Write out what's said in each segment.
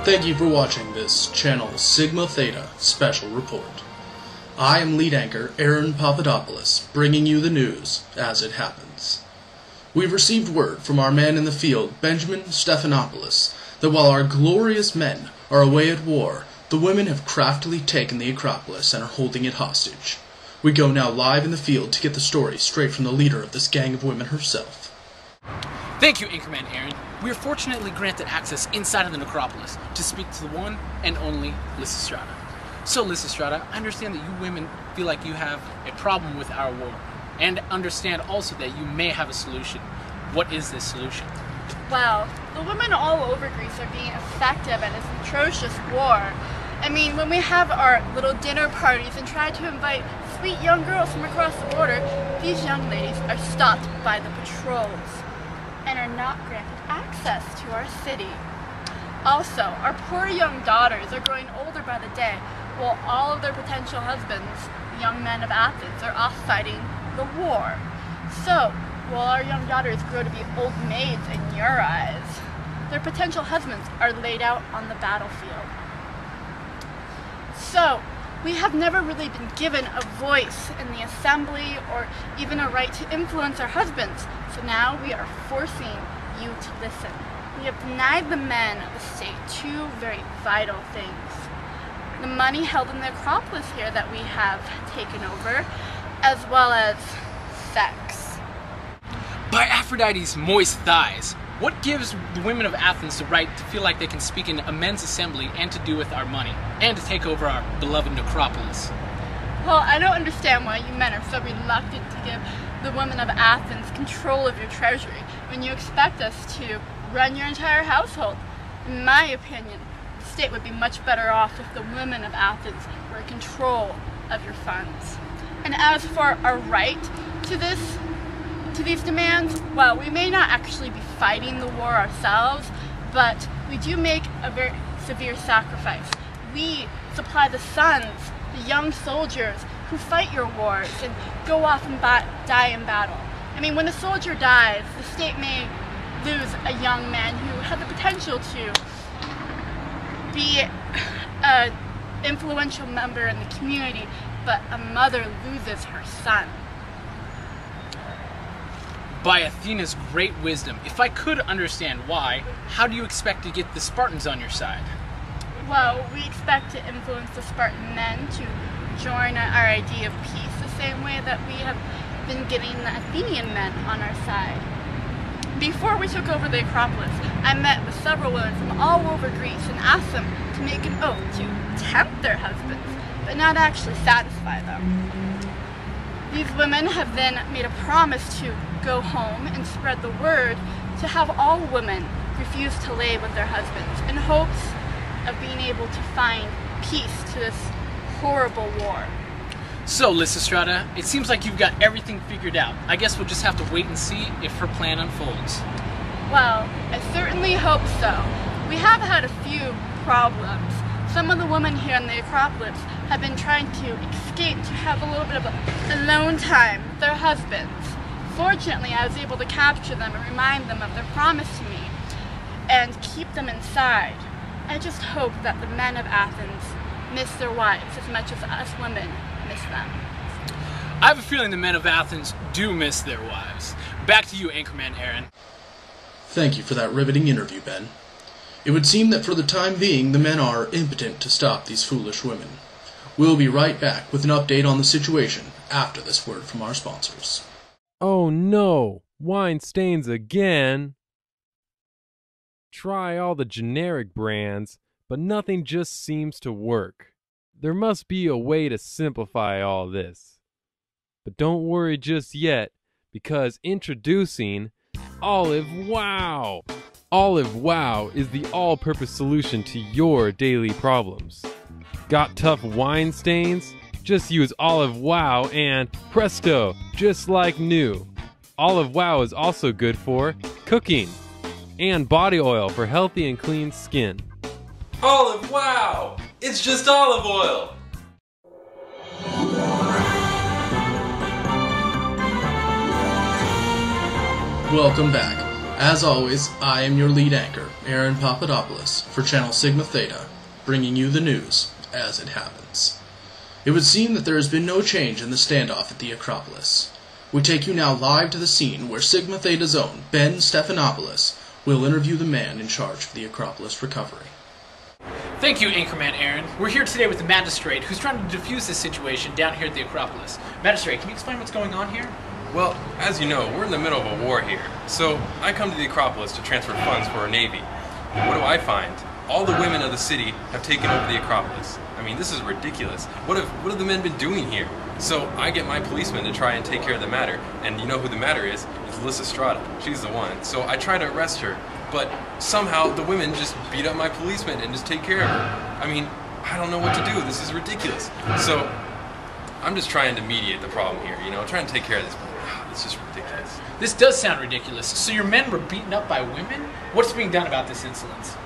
Thank you for watching this Channel Sigma Theta special report. I am lead anchor Aaron Papadopoulos, bringing you the news as it happens. We've received word from our man in the field, Benjamin Stephanopoulos, that while our glorious men are away at war, the women have craftily taken the Acropolis and are holding it hostage. We go now live in the field to get the story straight from the leader of this gang of women herself. Thank you, Anchorman Aaron. We are fortunately granted access inside of the necropolis to speak to the one and only Lysistrata. So, Lysistrata, I understand that you women feel like you have a problem with our war, and understand also that you may have a solution. What is this solution? Well, the women all over Greece are being effective at this atrocious war. I mean, when we have our little dinner parties and try to invite sweet young girls from across the border, these young ladies are stopped by the patrols and are not granted access to our city. Also, our poor young daughters are growing older by the day, while all of their potential husbands, the young men of Athens, are off fighting the war. So, while our young daughters grow to be old maids in your eyes, their potential husbands are laid out on the battlefield. So, we have never really been given a voice in the assembly or even a right to influence our husbands. So now we are forcing you to listen. We have denied the men of the state two very vital things. The money held in the Acropolis here that we have taken over, as well as sex. By Aphrodite's moist thighs, what gives the women of Athens the right to feel like they can speak in a men's assembly and to do with our money, and to take over our beloved necropolis? Well, I don't understand why you men are so reluctant to give the women of Athens control of your treasury when you expect us to run your entire household. In my opinion, the state would be much better off if the women of Athens were in control of your funds. And as for our right to these demands, well, we may not actually be fighting the war ourselves, but we do make a very severe sacrifice. We supply the sons, the young soldiers who fight your wars and go off and die in battle. I mean, when a soldier dies, the state may lose a young man who had the potential to be an influential member in the community, but a mother loses her son. By Athena's great wisdom, if I could understand why, how do you expect to get the Spartans on your side? Well, we expect to influence the Spartan men to join our idea of peace the same way that we have been getting the Athenian men on our side. Before we took over the Acropolis, I met with several women from all over Greece and asked them to make an oath to tempt their husbands, but not actually satisfy them. These women have then made a promise to go home and spread the word to have all women refuse to lay with their husbands in hopes of being able to find peace to this horrible war. So, Lysistrata, it seems like you've got everything figured out. I guess we'll just have to wait and see if her plan unfolds. Well, I certainly hope so. We have had a few problems. Some of the women here in the Acropolis have been trying to escape to have a little bit of alone time with their husbands. Fortunately, I was able to capture them and remind them of their promise to me and keep them inside. I just hope that the men of Athens miss their wives as much as us women miss them. I have a feeling the men of Athens do miss their wives. Back to you, Anchorman Aaron. Thank you for that riveting interview, Ben. It would seem that for the time being, the men are impotent to stop these foolish women. We'll be right back with an update on the situation after this word from our sponsors. Oh no, wine stains again. Try all the generic brands, but nothing just seems to work. There must be a way to simplify all this. But don't worry just yet, because introducing Olive Wow! Olive Wow is the all-purpose solution to your daily problems. Got tough wine stains? Just use Olive Wow and presto, just like new. Olive Wow is also good for cooking and body oil for healthy and clean skin. Olive Wow! It's just olive oil! Welcome back. As always, I am your lead anchor, Aaron Papadopoulos, for Channel Sigma Theta, bringing you the news as it happens. It would seem that there has been no change in the standoff at the Acropolis. We take you now live to the scene where Sigma Theta's own Ben Stephanopoulos will interview the man in charge of the Acropolis recovery. Thank you, Anchorman Aaron. We're here today with the Magistrate, who's trying to defuse this situation down here at the Acropolis. Magistrate, can you explain what's going on here? Well, as you know, we're in the middle of a war here. So I come to the Acropolis to transfer funds for our Navy. What do I find? All the women of the city have taken over the Acropolis. I mean, this is ridiculous. What have the men been doing here? So I get my policeman to try and take care of the matter. And you know who the matter is? It's Lysistrata. She's the one. So I try to arrest her. But somehow the women just beat up my policeman and just take care of her. I mean, I don't know what to do. This is ridiculous. So I'm just trying to mediate the problem here, trying to take care of this. It's just ridiculous. This does sound ridiculous. So your men were beaten up by women? What's being done about this insolence?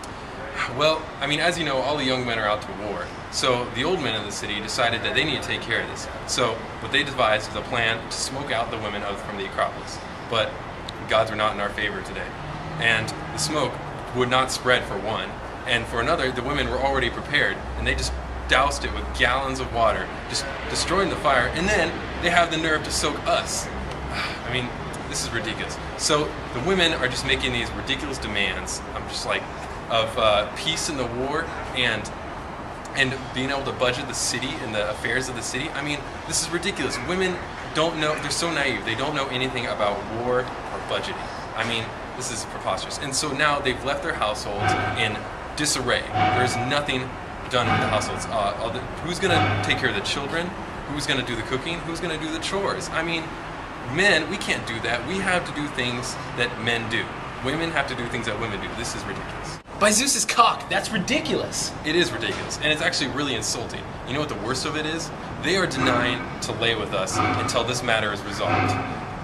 Well, I mean, as you know, all the young men are out to war. So the old men of the city decided that they need to take care of this. So what they devised was a plan to smoke out the women from the Acropolis. But gods were not in our favor today. And the smoke would not spread, for one. And for another, the women were already prepared, and they just doused it with gallons of water, just destroying the fire, and then they have the nerve to soak us. I mean, this is ridiculous. So the women are just making these ridiculous demands. I'm just like, of peace in the war and being able to budget the city and the affairs of the city. I mean, this is ridiculous. Women don't know, they're so naive, they don't know anything about war or budgeting. I mean, this is preposterous. And so now they've left their households in disarray. There's nothing done with the households. Who's going to take care of the children? Who's going to do the cooking? Who's going to do the chores? I mean, men, we can't do that. We have to do things that men do. Women have to do things that women do. This is ridiculous. By Zeus's cock, that's ridiculous. It is ridiculous, and it's actually really insulting. You know what the worst of it is? They are denying to lay with us until this matter is resolved.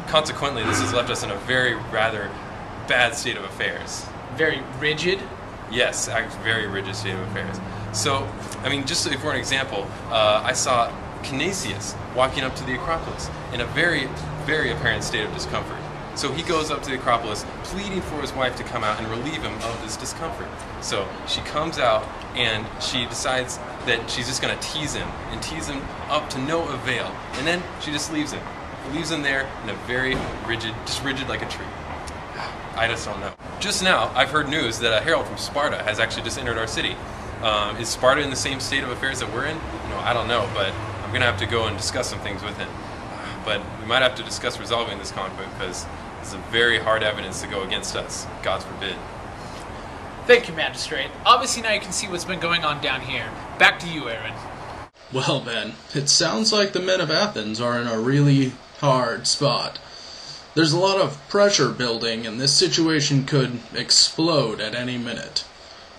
Consequently, this has left us in a rather bad state of affairs. Very rigid? Yes, a very rigid state of affairs. So, I mean, just for an example, I saw Canisius walking up to the Acropolis in a very, very apparent state of discomfort. So he goes up to the Acropolis, pleading for his wife to come out and relieve him of this discomfort. So she comes out, and she decides that she's just going to tease him up to no avail. And then she just leaves him. Leaves him there in a very rigid, just rigid like a tree. I just don't know. Just now, I've heard news that a herald from Sparta has actually just entered our city. Is Sparta in the same state of affairs that we're in? I don't know, but I'm going to have to go and discuss some things with him. But we might have to discuss resolving this conflict because it's a very hard evidence to go against us. God forbid. Thank you, Magistrate. Obviously now you can see what's been going on down here. Back to you, Aaron. Well, Ben, it sounds like the men of Athens are in a really hard spot. There's a lot of pressure building, and this situation could explode at any minute.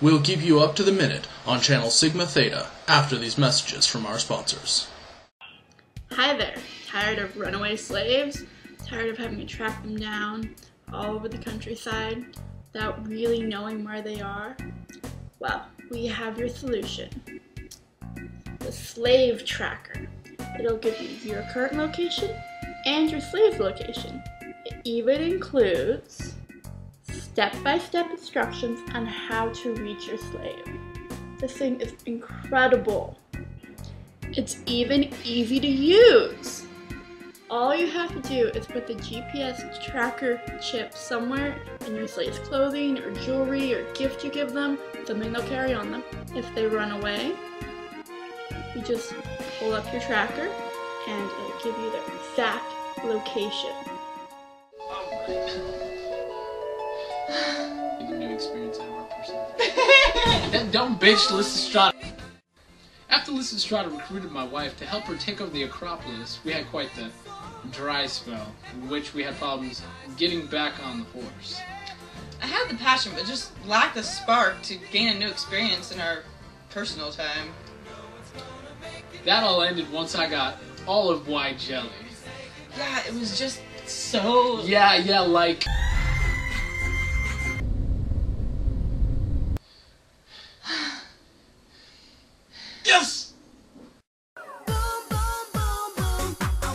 We'll keep you up to the minute on Channel Sigma Theta after these messages from our sponsors. Hi there. Tired of runaway slaves? Tired of having to track them down all over the countryside without really knowing where they are? Well, we have your solution. The Slave Tracker. It'll give you your current location and your slave's location. It even includes step-by-step instructions on how to reach your slave. This thing is incredible. It's even easy to use. All you have to do is put the GPS tracker chip somewhere in your slave's clothing or jewelry or gift you give them, something they'll carry on them. If they run away, you just pull up your tracker and it'll give you their exact location. Don't bitch Lysistrata. After Lysistrata recruited my wife to help her take over the Acropolis, we had quite the dry spell, in which we had problems getting back on the horse. I had the passion, but just lacked the spark to gain a new experience in our personal time. That all ended once I got olive white jelly. Yeah, it was just so... Yeah, like... Yes! I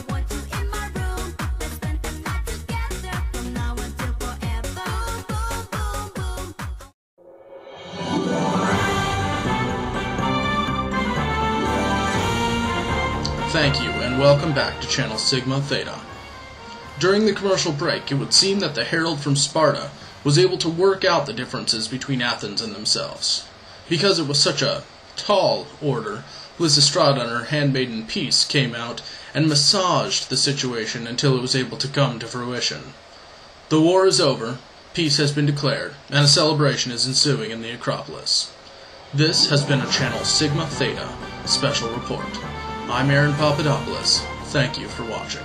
want you in my room. Let's spend the night together from now until forever. Thank you, and welcome back to Channel Sigma Theta. During the commercial break, it would seem that the herald from Sparta was able to work out the differences between Athens and themselves. Because it was such a tall order, Lysistrata and her handmaiden Peace came out and massaged the situation until it was able to come to fruition. The war is over, peace has been declared, and a celebration is ensuing in the Acropolis. This has been a Channel Sigma Theta special report. I'm Aaron Papadopoulos. Thank you for watching.